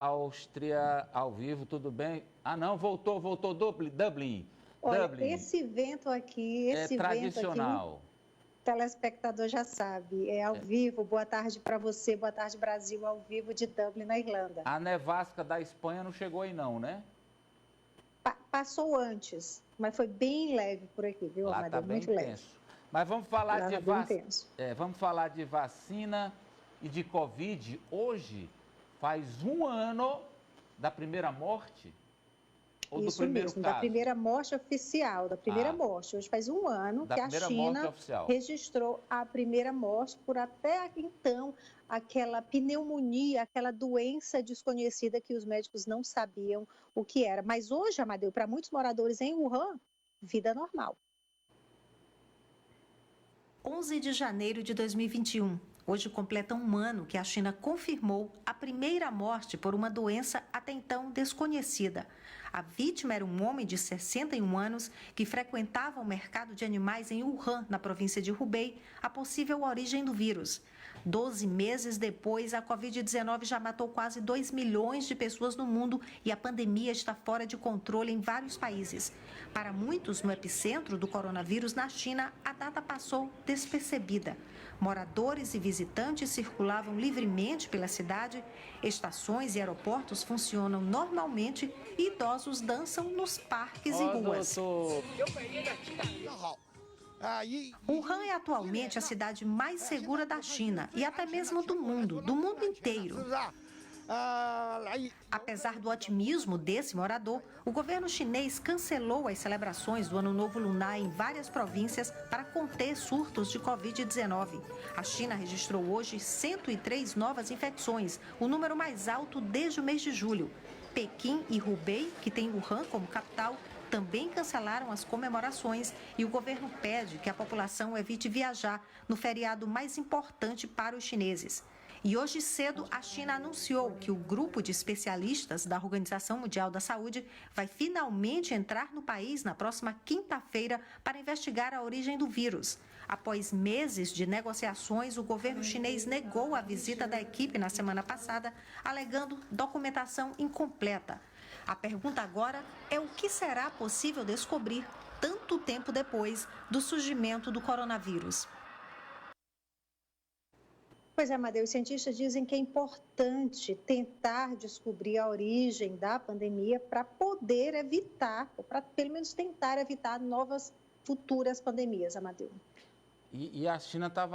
Áustria, ao vivo, tudo bem? Ah, não, voltou Dublin. Olha, Dublin esse evento aqui, é tradicional. o telespectador já sabe, é ao vivo. Boa tarde para você, boa tarde Brasil, ao vivo de Dublin, na Irlanda. A nevasca da Espanha não chegou aí não, né? Passou antes, mas foi bem leve por aqui, viu, Lá Amadeu? tá bem Muito leve. intenso. Mas vamos falar Lá tá bem intenso. vamos falar de vacina e de Covid. Hoje faz um ano da primeira morte ou do Isso primeiro mesmo, da caso? primeira morte oficial, da primeira morte. Hoje faz um ano Da que a primeira morte China oficial. registrou a primeira morte por até então aquela pneumonia, aquela doença desconhecida que os médicos não sabiam o que era. Mas hoje, Amadeu, para muitos moradores em Wuhan, vida normal. 11 de janeiro de 2021. Hoje completa um ano que a China confirmou a primeira morte por uma doença até então desconhecida. A vítima era um homem de 61 anos que frequentava o mercado de animais em Wuhan, na província de Hubei, a possível origem do vírus. 12 meses depois, a Covid-19 já matou quase 2 milhões de pessoas no mundo e a pandemia está fora de controle em vários países. Para muitos, no epicentro do coronavírus na China, a data passou despercebida. Moradores e visitantes circulavam livremente pela cidade, estações e aeroportos funcionam normalmente e idosos dançam nos parques e ruas. Wuhan é atualmente a cidade mais segura da China e até mesmo do mundo inteiro. Apesar do otimismo desse morador, o governo chinês cancelou as celebrações do Ano Novo Lunar em várias províncias para conter surtos de Covid-19. A China registrou hoje 103 novas infecções, o número mais alto desde o mês de julho. Pequim e Hubei, que tem Wuhan como capital, também cancelaram as comemorações e o governo pede que a população evite viajar no feriado mais importante para os chineses. E hoje cedo, a China anunciou que o grupo de especialistas da Organização Mundial da Saúde vai finalmente entrar no país na próxima quinta-feira para investigar a origem do vírus. Após meses de negociações, o governo chinês negou a visita da equipe na semana passada, alegando documentação incompleta. A pergunta agora é o que será possível descobrir tanto tempo depois do surgimento do coronavírus. Pois é, Amadeu, os cientistas dizem que é importante tentar descobrir a origem da pandemia para poder evitar, ou para pelo menos tentar evitar novas futuras pandemias, Amadeu. E a China tá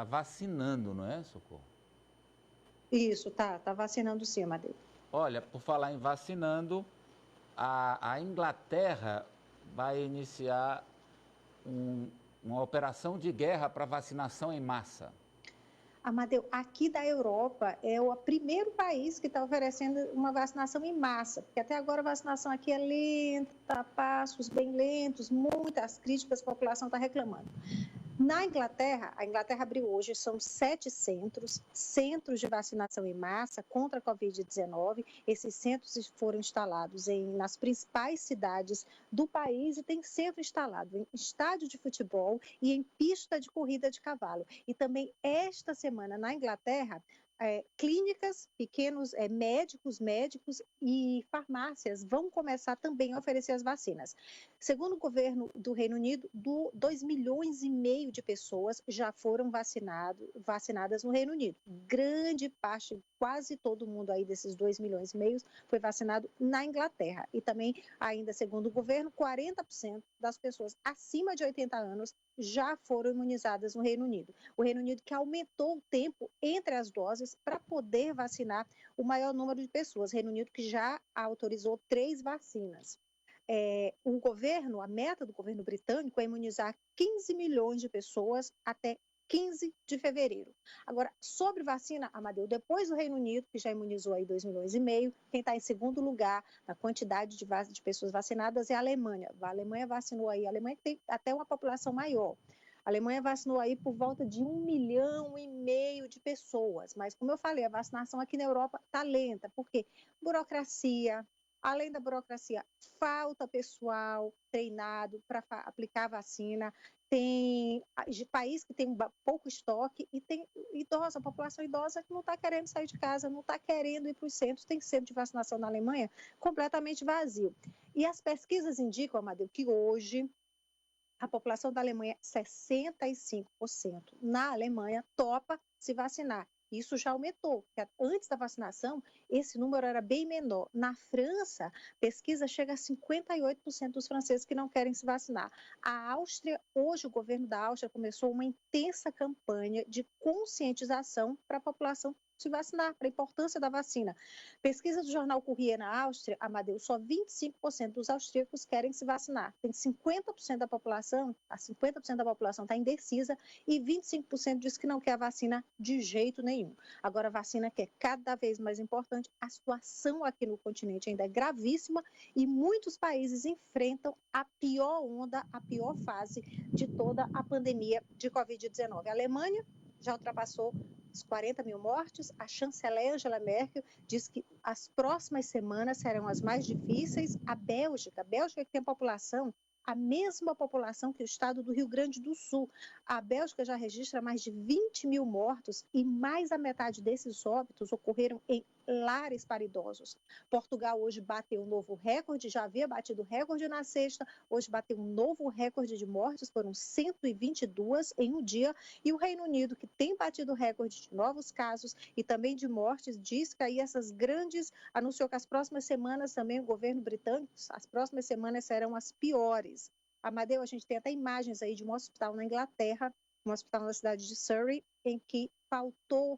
vacinando, não é, Socorro? Isso, tá vacinando sim, Amadeu. Olha, por falar em vacinando, a Inglaterra vai iniciar uma operação de guerra para vacinação em massa. Amadeu, aqui da Europa é o primeiro país que está oferecendo uma vacinação em massa, porque até agora a vacinação aqui é lenta, passos bem lentos, muitas críticas a população está reclamando. Na Inglaterra, a Inglaterra abriu hoje, são 7 centros de vacinação em massa contra a Covid-19. Esses centros foram instalados nas principais cidades do país e tem centro instalado em estádio de futebol e em pista de corrida de cavalo. E também esta semana na Inglaterra, clínicas, pequenos médicos e farmácias vão começar também a oferecer as vacinas. Segundo o governo do Reino Unido, 2,5 milhões de pessoas já foram vacinadas no Reino Unido. Grande parte, quase todo mundo aí desses 2,5 milhões foi vacinado na Inglaterra. E também, ainda segundo o governo, 40% das pessoas acima de 80 anos já foram imunizadas no Reino Unido. O Reino Unido que aumentou o tempo entre as doses para poder vacinar o maior número de pessoas. O Reino Unido que já autorizou 3 vacinas. A meta do governo britânico é imunizar 15 milhões de pessoas até 15 de fevereiro. Agora, sobre vacina, Amadeu, depois do Reino Unido, que já imunizou aí 2,5 milhões, quem está em segundo lugar na quantidade de pessoas vacinadas é a Alemanha. A Alemanha vacinou aí, a Alemanha tem até uma população maior. A Alemanha vacinou aí por volta de 1,5 milhão de pessoas, mas como eu falei, a vacinação aqui na Europa está lenta, porque burocracia, Além da burocracia, falta pessoal treinado para aplicar a vacina. Tem país que tem pouco estoque e tem a população idosa que não está querendo sair de casa, não está querendo ir para os centros. Tem centro de vacinação na Alemanha completamente vazio. E as pesquisas indicam, Amadeu, que hoje a população da Alemanha, 65% na Alemanha, topa se vacinar. Isso já aumentou, porque antes da vacinação, esse número era bem menor. Na França, pesquisa chega a 58% dos franceses que não querem se vacinar. A Áustria, hoje o governo da Áustria começou uma intensa campanha de conscientização para a população se vacinar, para a importância da vacina. Pesquisa do jornal Corriere na Áustria, Amadeu, só 25% dos austríacos querem se vacinar. Tem 50% da população, a 50% da população está indecisa e 25% diz que não quer a vacina de jeito nenhum. Agora, a vacina que é cada vez mais importante, a situação aqui no continente ainda é gravíssima e muitos países enfrentam a pior onda, a pior fase de toda a pandemia de Covid-19. A Alemanha já ultrapassou os 40 mil mortes. A chanceler Angela Merkel diz que as próximas semanas serão as mais difíceis. A Bélgica que tem a mesma população que o estado do Rio Grande do Sul. A Bélgica já registra mais de 20 mil mortos e mais da metade desses óbitos ocorreram em lares para idosos. Portugal hoje bateu um novo recorde, já havia batido recorde na sexta, hoje bateu um novo recorde de mortes, foram 122 em um dia, e o Reino Unido, que tem batido recorde de novos casos e também de mortes, diz que aí anunciou que as próximas semanas também o governo britânico, as próximas semanas serão as piores. Amadeu, a gente tem até imagens aí de um hospital na Inglaterra, um hospital na cidade de Surrey, em que faltou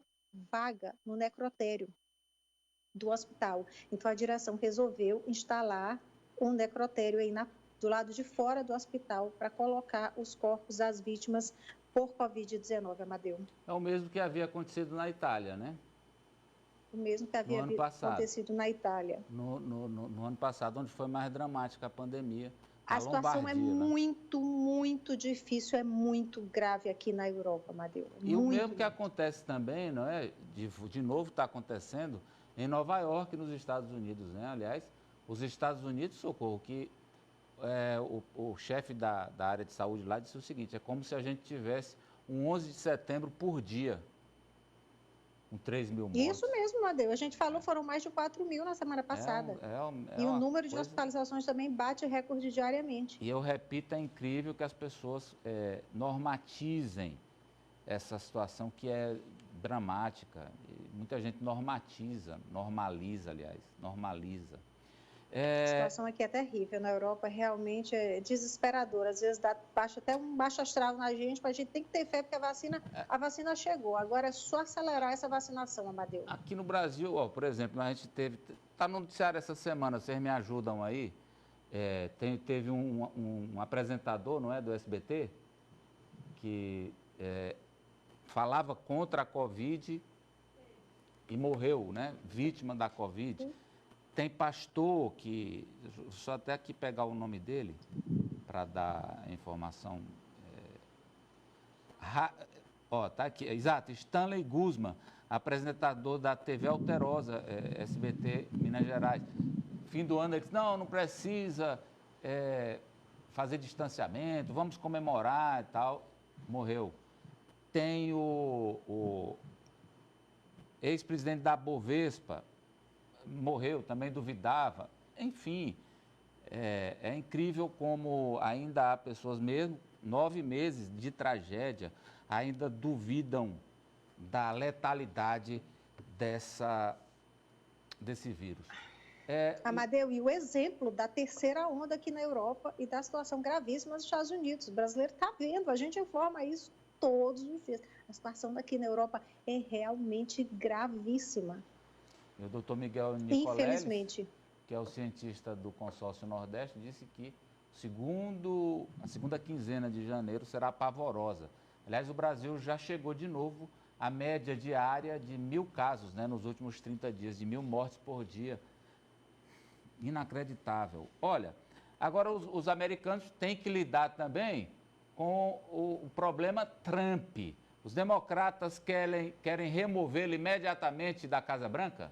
vaga no necrotério do hospital. Então, a direção resolveu instalar um necrotério aí do lado de fora do hospital para colocar os corpos das vítimas por Covid-19, Amadeu. É o mesmo que havia acontecido na Itália, né? O mesmo que havia acontecido na Itália. No ano passado, onde foi mais dramática a pandemia. A situação é muito difícil, é muito grave aqui na Europa, Amadeu. E o mesmo que acontece também, não é? De novo está acontecendo em Nova York, nos Estados Unidos, né? Aliás, os Estados Unidos, socorro, que o chefe da área de saúde lá disse o seguinte: é como se a gente tivesse um 11 de setembro por dia, com 3 mil mortes. Isso mesmo, Amadeu. A gente falou, foram mais de 4 mil na semana passada. E o número de hospitalizações também bate recorde diariamente. E eu repito, é incrível que as pessoas normatizem essa situação que é dramática. Muita gente normaliza. A situação aqui é terrível. Na Europa realmente é desesperadora. Às vezes baixa até um baixo astral na gente, mas a gente tem que ter fé porque a vacina chegou. Agora é só acelerar essa vacinação, Amadeu. Aqui no Brasil, por exemplo, a gente está no noticiário essa semana, vocês me ajudam aí, teve um apresentador, não é, do SBT, que falava contra a Covid e morreu, né, vítima da Covid. Tem pastor que, só até aqui pegar o nome dele, para dar a informação. Tá aqui, exato, Stanley Guzman, apresentador da TV Alterosa, SBT, Minas Gerais. Fim do ano ele disse, não precisa fazer distanciamento, vamos comemorar e tal. Morreu. Tem o ex-presidente da Bovespa, morreu, também duvidava. Enfim, é incrível como ainda há pessoas, mesmo 9 meses de tragédia, ainda duvidam da letalidade desse vírus. Amadeu, e o exemplo da terceira onda aqui na Europa e da situação gravíssima nos Estados Unidos. O brasileiro está vendo, a gente informa isso todos os dias. A situação daqui na Europa é realmente gravíssima. O doutor Miguel Nicoleles, que é o cientista do Consórcio Nordeste, disse que a segunda quinzena de janeiro será pavorosa. Aliás, o Brasil já chegou de novo à média diária de 1.000 casos, né, nos últimos 30 dias, de 1.000 mortes por dia. Inacreditável. Olha, agora os americanos têm que lidar também com o problema Trump. Os democratas querem removê-lo imediatamente da Casa Branca?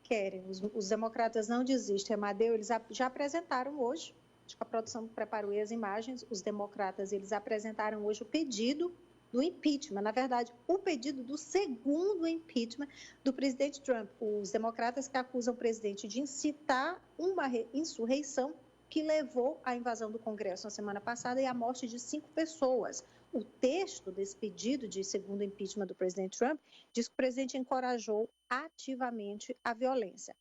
querem. Os democratas não desistem, Amadeu, eles já apresentaram hoje, acho que a produção preparou aí as imagens, os democratas, eles apresentaram hoje o pedido do impeachment, na verdade, o pedido do segundo impeachment do presidente Trump. Os democratas que acusam o presidente de incitar uma insurreição que levou à invasão do Congresso na semana passada e à morte de 5 pessoas. O texto desse pedido de segundo impeachment do presidente Trump diz que o presidente encorajou ativamente a violência.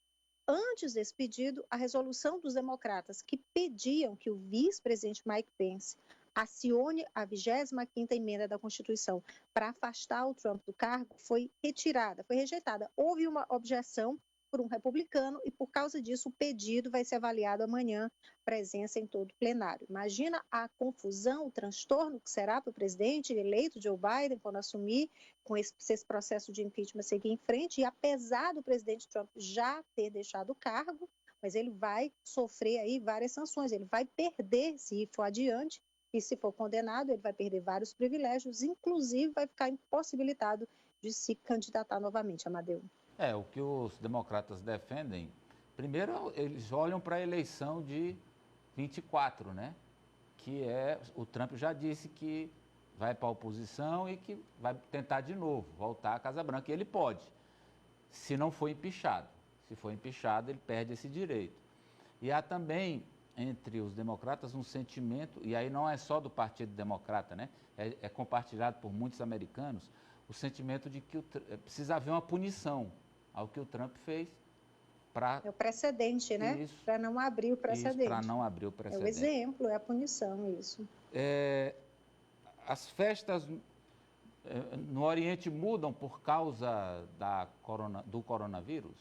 Antes desse pedido, a resolução dos democratas que pediam que o vice-presidente Mike Pence acione a 25ª emenda da Constituição para afastar o Trump do cargo foi retirada, foi rejeitada. Houve uma objeção por um republicano e, por causa disso, o pedido vai ser avaliado amanhã, presença em todo o plenário. Imagina a confusão, o transtorno que será para o presidente eleito Joe Biden quando assumir, com esse processo de impeachment seguir em frente, e apesar do presidente Trump já ter deixado o cargo, mas ele vai sofrer aí várias sanções, ele vai perder, se for adiante, e se for condenado, ele vai perder vários privilégios, inclusive vai ficar impossibilitado de se candidatar novamente, Amadeu. O que os democratas defendem, primeiro eles olham para a eleição de 24, né? Que o Trump já disse que vai para a oposição e que vai tentar de novo, voltar à Casa Branca, e ele pode, se não for empichado. Se for empichado, ele perde esse direito. E há também, entre os democratas, um sentimento, e aí não é só do Partido Democrata, né? É compartilhado por muitos americanos, o sentimento de que precisa haver uma punição ao que o Trump fez para... É o precedente, né? Para não abrir o precedente. Para não abrir o precedente. É o exemplo, é a punição, isso. As festas no Oriente mudam por causa do coronavírus?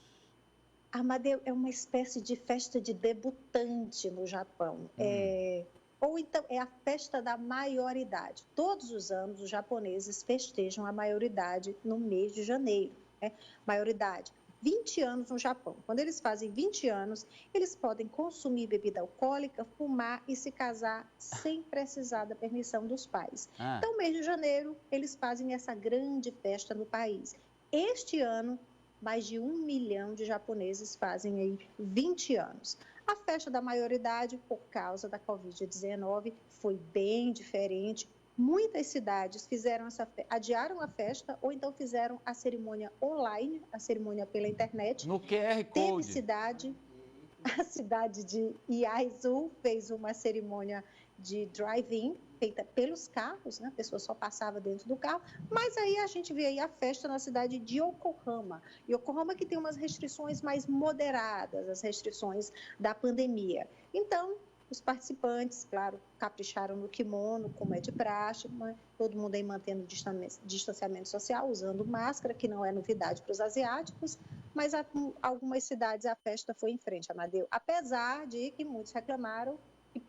Amadeu, é uma espécie de festa de debutante no Japão. Ou então é a festa da maioridade. Todos os anos os japoneses festejam a maioridade no mês de janeiro. Né? Maioridade, 20 anos no Japão. Quando eles fazem 20 anos, eles podem consumir bebida alcoólica, fumar e se casar sem precisar da permissão dos pais. Então, no mês de janeiro, eles fazem essa grande festa no país. Este ano, mais de 1 milhão de japoneses fazem aí 20 anos. A festa da maioridade, por causa da Covid-19, foi bem diferente. Muitas cidades adiaram a festa ou então fizeram a cerimônia online, a cerimônia pela internet. No QR Code. A cidade de Iaizu fez uma cerimônia de drive-in, feita pelos carros, né? A pessoa só passava dentro do carro, mas aí a gente vê aí a festa na cidade de Yokohama. Yokohama que tem umas restrições mais moderadas, as restrições da pandemia. Então, os participantes, claro, capricharam no kimono, como é de praxe, mas todo mundo aí mantendo distanciamento social, usando máscara, que não é novidade para os asiáticos, mas em algumas cidades a festa foi em frente, Amadeu. Apesar de que muitos reclamaram que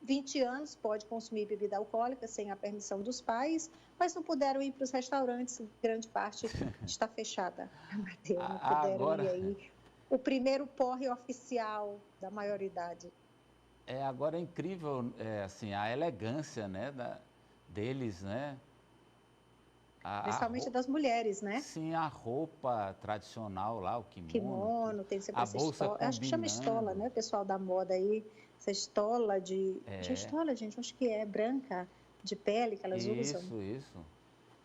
20 anos pode consumir bebida alcoólica sem a permissão dos pais, mas não puderam ir para os restaurantes, grande parte está fechada, Amadeu, não puderam ir aí. O primeiro porre oficial da maioridade. Agora é incrível assim, a elegância, né, deles, né? Principalmente das mulheres, né? Sim, a roupa tradicional lá, o kimono. Kimono, tem sempre essa estola. Acho que chama estola, né? O pessoal da moda aí, essa estola de... estola, gente, acho que é branca, de pele que elas usam. Isso.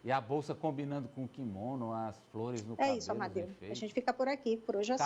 E a bolsa combinando com o kimono, as flores no cabelo. É isso, Amadeu. A gente fica por aqui. Por hoje é só.